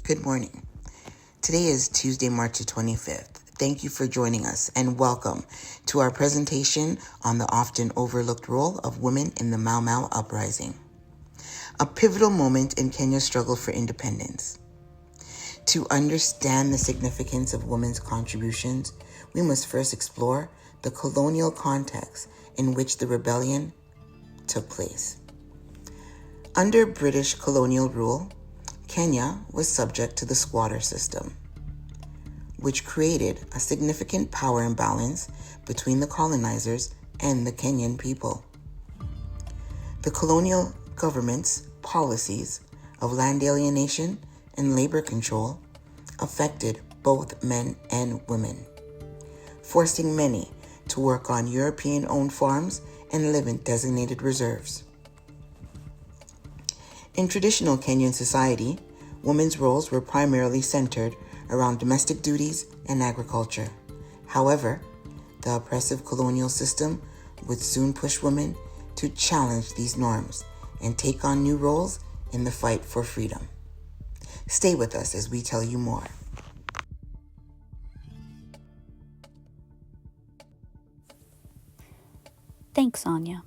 Good morning. Today is Tuesday, March 25th. Thank you for joining us and welcome to our presentation on the often overlooked role of women in the Mau Mau Uprising, a pivotal moment in Kenya's struggle for independence. To understand the significance of women's contributions, we must first explore the colonial context in which the rebellion took place. Under British colonial rule, Kenya was subject to the squatter system, which created a significant power imbalance between the colonizers and the Kenyan people. The colonial government's policies of land alienation and labor control affected both men and women, forcing many to work on European-owned farms and live in designated reserves. In traditional Kenyan society, women's roles were primarily centered around domestic duties and agriculture. However, the oppressive colonial system would soon push women to challenge these norms and take on new roles in the fight for freedom. Stay with us as we tell you more. Thanks, Anya.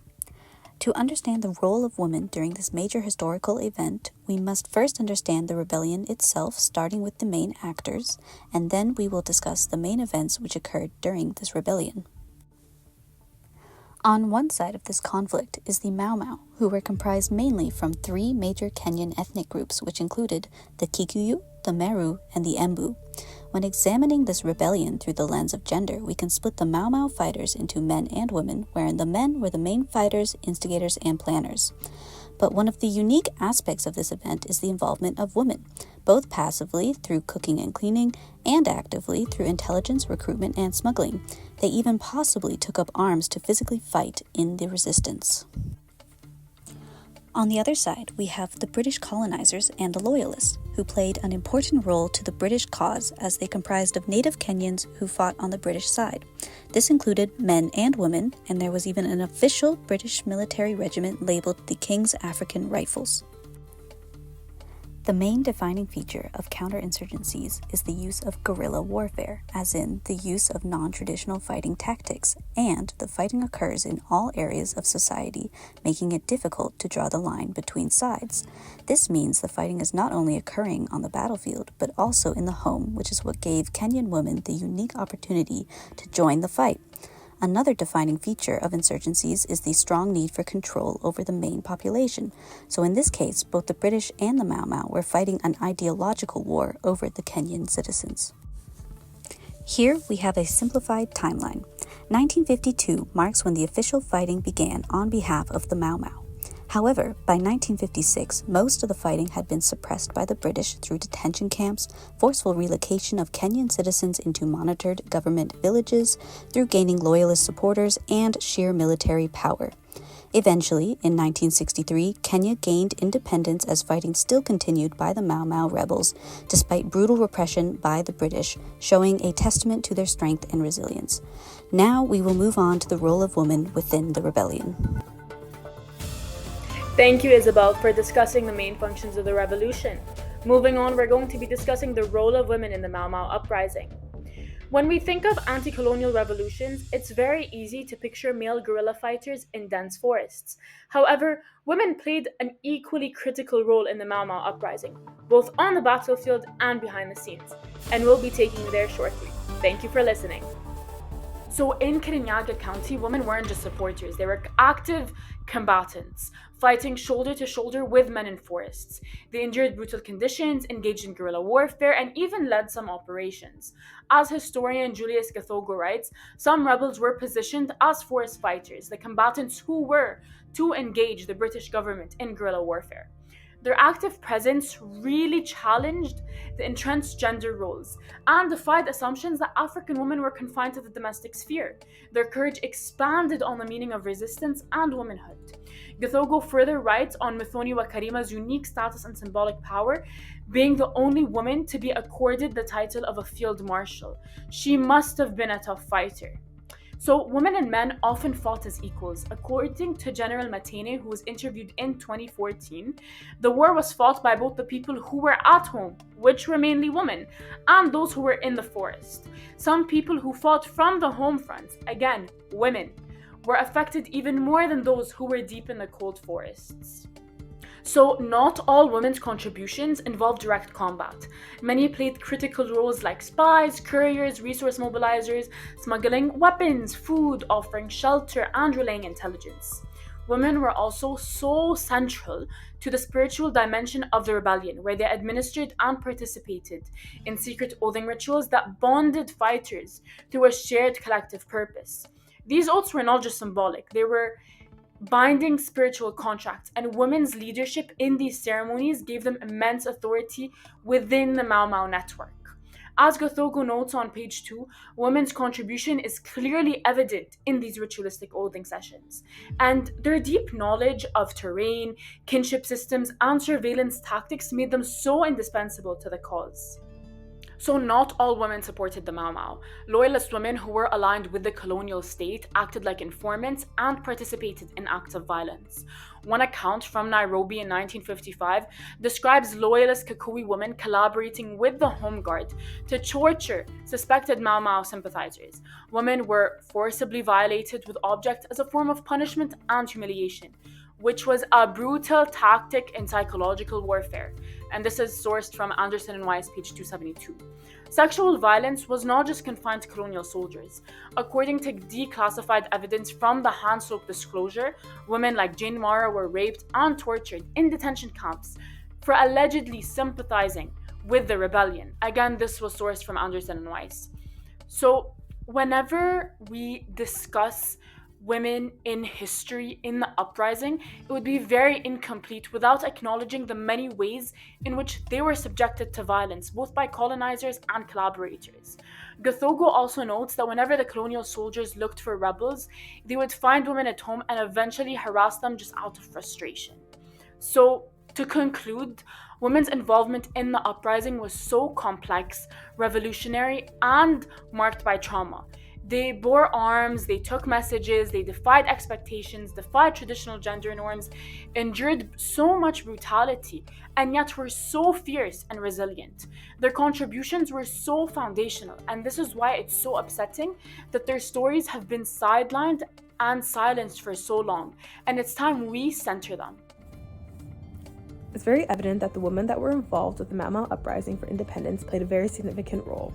To understand the role of women during this major historical event, we must first understand the rebellion itself, starting with the main actors, and then we will discuss the main events which occurred during this rebellion. On one side of this conflict is the Mau Mau, who were comprised mainly from three major Kenyan ethnic groups, which included the Kikuyu, the Meru, and the Embu. When examining this rebellion through the lens of gender, we can split the Mau Mau fighters into men and women, wherein the men were the main fighters, instigators, and planners. But one of the unique aspects of this event is the involvement of women, both passively through cooking and cleaning, and actively through intelligence, recruitment, and smuggling. They even possibly took up arms to physically fight in the resistance. On the other side, we have the British colonizers and the loyalists, who played an important role to the British cause as they comprised of native Kenyans who fought on the British side. This included men and women, and there was even an official British military regiment labeled the King's African Rifles. The main defining feature of counterinsurgencies is the use of guerrilla warfare, as in the use of non-traditional fighting tactics, and the fighting occurs in all areas of society, making it difficult to draw the line between sides. This means the fighting is not only occurring on the battlefield, but also in the home, which is what gave Kenyan women the unique opportunity to join the fight. Another defining feature of insurgencies is the strong need for control over the main population. So in this case, both the British and the Mau Mau were fighting an ideological war over the Kenyan citizens. Here we have a simplified timeline. 1952 marks when the official fighting began on behalf of the Mau Mau. However, by 1956, most of the fighting had been suppressed by the British through detention camps, forceful relocation of Kenyan citizens into monitored government villages, through gaining loyalist supporters, and sheer military power. Eventually, in 1963, Kenya gained independence as fighting still continued by the Mau Mau rebels, despite brutal repression by the British, showing a testament to their strength and resilience. Now we will move on to the role of women within the rebellion. Thank you, Isabel, for discussing the main functions of the revolution. Moving on, we're going to be discussing the role of women in the Mau Mau Uprising. When we think of anti-colonial revolutions, it's very easy to picture male guerrilla fighters in dense forests. However, women played an equally critical role in the Mau Mau Uprising, both on the battlefield and behind the scenes, and we'll be taking you there shortly. Thank you for listening. So in Kirinyaga County, women weren't just supporters, they were active combatants, fighting shoulder to shoulder with men in forests. They endured brutal conditions, engaged in guerrilla warfare, and even led some operations. As historian Julius Gathogo writes, some rebels were positioned as forest fighters, the combatants who were to engage the British government in guerrilla warfare. Their active presence really challenged the entrenched gender roles and defied assumptions that African women were confined to the domestic sphere. Their courage expanded on the meaning of resistance and womanhood. Gathogo further writes on Muthoni wa Karima's unique status and symbolic power, being the only woman to be accorded the title of a field marshal. She must have been a tough fighter. So, women and men often fought as equals. According to General Matene, who was interviewed in 2014, the war was fought by both the people who were at home, which were mainly women, and those who were in the forest. Some people who fought from the home front, again, women, were affected even more than those who were deep in the cold forests. So, not all women's contributions involved direct combat. Many played critical roles like spies, couriers, resource mobilizers, smuggling weapons, food, offering shelter, and relaying intelligence. Women were also so central to the spiritual dimension of the rebellion, where they administered and participated in secret oathing rituals that bonded fighters through a shared collective purpose. These oaths were not just symbolic, they were binding spiritual contracts, and women's leadership in these ceremonies gave them immense authority within the Mau Mau network. As Gothogo notes on page 2, women's contribution is clearly evident in these ritualistic oathing sessions, and their deep knowledge of terrain, kinship systems, and surveillance tactics made them so indispensable to the cause. So, not all women supported the Mau Mau. Loyalist women who were aligned with the colonial state acted like informants and participated in acts of violence. One account from Nairobi in 1955 describes loyalist Kikuyu women collaborating with the Home Guard to torture suspected Mau Mau sympathizers. Women were forcibly violated with objects as a form of punishment and humiliation, which was a brutal tactic in psychological warfare. And this is sourced from Anderson and Weiss, page 272. Sexual violence was not just confined to colonial soldiers. According to declassified evidence from the Hanslope disclosure, women like Jane Mara were raped and tortured in detention camps for allegedly sympathizing with the rebellion. Again, this was sourced from Anderson and Weiss. So, whenever we discuss women in history in the uprising, it would be very incomplete without acknowledging the many ways in which they were subjected to violence, both by colonizers and collaborators. Gothogo also notes that whenever the colonial soldiers looked for rebels, they would find women at home and eventually harass them just out of frustration. So, to conclude, women's involvement in the uprising was so complex, revolutionary, and marked by trauma. They bore arms, they took messages, they defied expectations, defied traditional gender norms, endured so much brutality, and yet were so fierce and resilient. Their contributions were so foundational, and this is why it's so upsetting that their stories have been sidelined and silenced for so long, and it's time we center them. It's very evident that the women that were involved with the Mau Mau uprising for independence played a very significant role.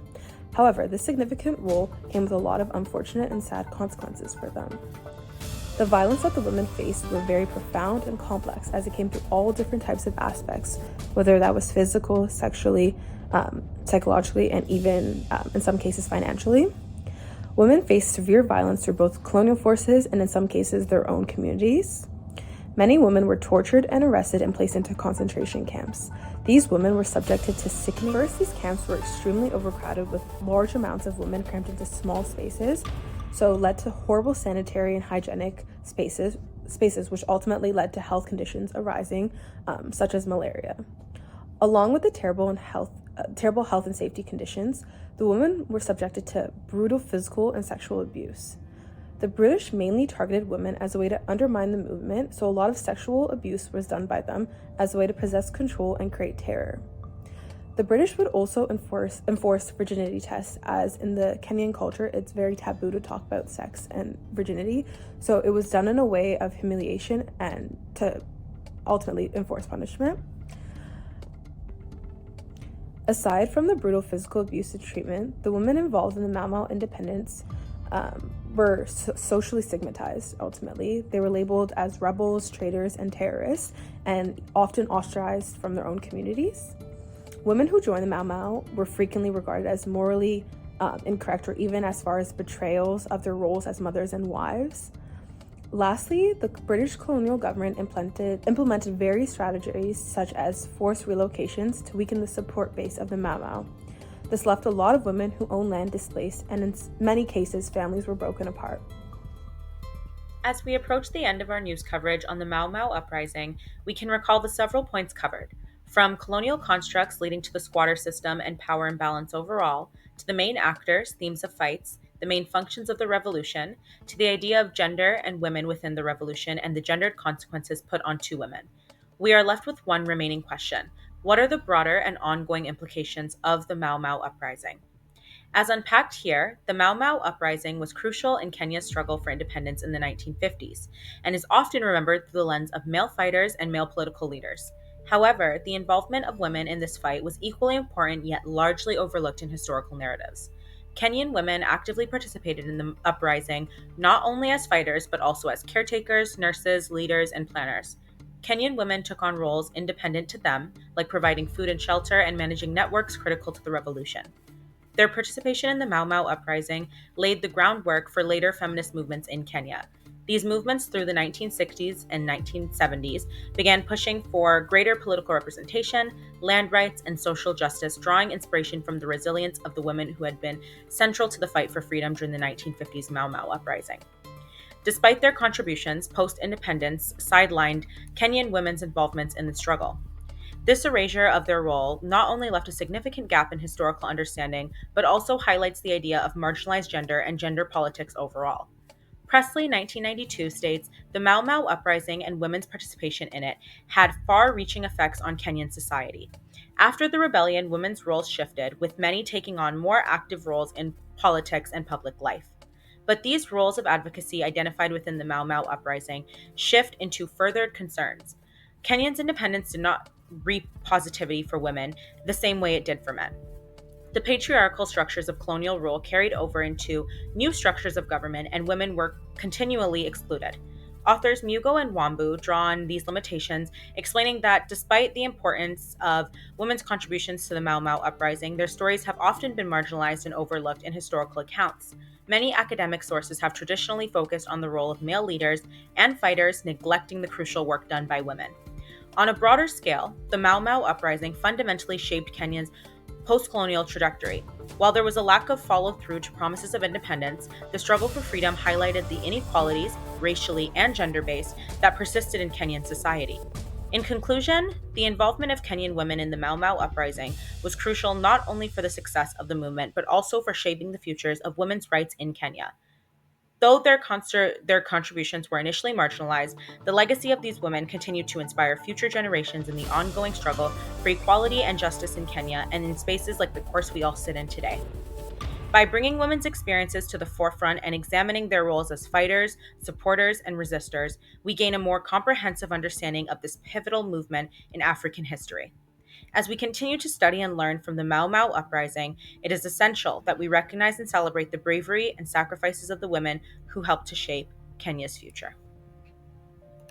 However, this significant role came with a lot of unfortunate and sad consequences for them. The violence that the women faced were very profound and complex, as it came through all different types of aspects, whether that was physical, sexually, psychologically, and even in some cases financially. Women faced severe violence through both colonial forces and in some cases their own communities. Many women were tortured and arrested and placed into concentration camps. These women were subjected to sickening. First, these camps were extremely overcrowded with large amounts of women crammed into small spaces, so led to horrible sanitary and hygienic spaces which ultimately led to health conditions arising, such as malaria. Along with the terrible health and safety conditions, the women were subjected to brutal physical and sexual abuse. The British mainly targeted women as a way to undermine the movement, so a lot of sexual abuse was done by them as a way to possess control and create terror. The British would also enforce virginity tests, as in the Kenyan culture, it's very taboo to talk about sex and virginity, so it was done in a way of humiliation and to ultimately enforce punishment. Aside from the brutal physical abuse and treatment, the women involved in the Mau Mau independence were socially stigmatized, ultimately. They were labeled as rebels, traitors, and terrorists, and often ostracized from their own communities. Women who joined the Mau Mau were frequently regarded as morally incorrect, or even as far as betrayals of their roles as mothers and wives. Lastly, the British colonial government implemented various strategies such as forced relocations to weaken the support base of the Mau Mau. This left a lot of women who owned land displaced, and in many cases, families were broken apart. As we approach the end of our news coverage on the Mau Mau uprising, we can recall the several points covered, from colonial constructs leading to the squatter system and power imbalance overall, to the main actors, themes of fights, the main functions of the revolution, to the idea of gender and women within the revolution and the gendered consequences put onto women. We are left with one remaining question. What are the broader and ongoing implications of the Mau Mau uprising? As unpacked here, the Mau Mau uprising was crucial in Kenya's struggle for independence in the 1950s and is often remembered through the lens of male fighters and male political leaders. However, the involvement of women in this fight was equally important yet largely overlooked in historical narratives. Kenyan women actively participated in the uprising not only as fighters but also as caretakers, nurses, leaders, and planners. Kenyan women took on roles independent to them, like providing food and shelter and managing networks critical to the revolution. Their participation in the Mau Mau uprising laid the groundwork for later feminist movements in Kenya. These movements through the 1960s and 1970s began pushing for greater political representation, land rights, and social justice, drawing inspiration from the resilience of the women who had been central to the fight for freedom during the 1950s Mau Mau uprising. Despite their contributions, post-independence sidelined Kenyan women's involvements in the struggle. This erasure of their role not only left a significant gap in historical understanding, but also highlights the idea of marginalized gender and gender politics overall. Presley, 1992, states the Mau Mau uprising and women's participation in it had far reaching effects on Kenyan society. After the rebellion, women's roles shifted, with many taking on more active roles in politics and public life. But these roles of advocacy identified within the Mau Mau uprising shift into further concerns. Kenyan's independence did not reap positivity for women the same way it did for men. The patriarchal structures of colonial rule carried over into new structures of government, and women were continually excluded. Authors Mugo and Wambu draw on these limitations, explaining that despite the importance of women's contributions to the Mau Mau uprising, their stories have often been marginalized and overlooked in historical accounts. Many academic sources have traditionally focused on the role of male leaders and fighters, neglecting the crucial work done by women. On a broader scale, the Mau Mau uprising fundamentally shaped Kenya's post-colonial trajectory. While there was a lack of follow-through to promises of independence, the struggle for freedom highlighted the inequalities, racially and gender-based, that persisted in Kenyan society. In conclusion, the involvement of Kenyan women in the Mau Mau uprising was crucial not only for the success of the movement, but also for shaping the futures of women's rights in Kenya. Though their contributions were initially marginalized, the legacy of these women continued to inspire future generations in the ongoing struggle for equality and justice in Kenya and in spaces like the course we all sit in today. By bringing women's experiences to the forefront and examining their roles as fighters, supporters, and resistors, we gain a more comprehensive understanding of this pivotal movement in African history. As we continue to study and learn from the Mau Mau uprising, it is essential that we recognize and celebrate the bravery and sacrifices of the women who helped to shape Kenya's future.